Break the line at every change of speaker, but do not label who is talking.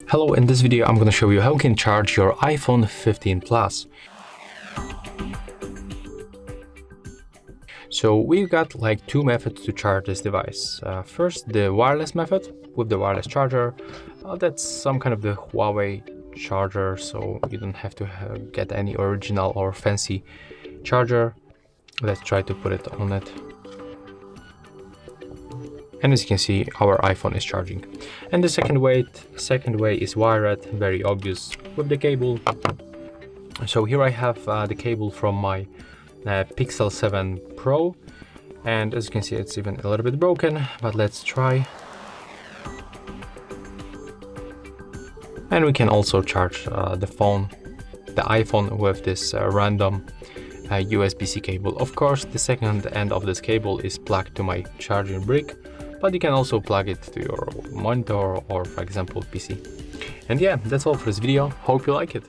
Hello, in this video I'm going to show you how you can charge your iPhone 15 Plus. So we've got like two methods to charge this device. First, the wireless method with the wireless charger. That's some kind of the Huawei charger, so you don't have to get any original or fancy charger. Let's try to put it on it. And as you can see, our iPhone is charging. And the second way is wired, very obvious, with the cable. So here I have the cable from my Pixel 7 Pro, and as you can see, it's even a little bit broken, but let's try. And we can also charge the iPhone with this random USB-C cable. Of course, the second end of this cable is plugged to my charging brick, but you can also plug it to your monitor or, for example, PC. And yeah, that's all for this video. Hope you like it.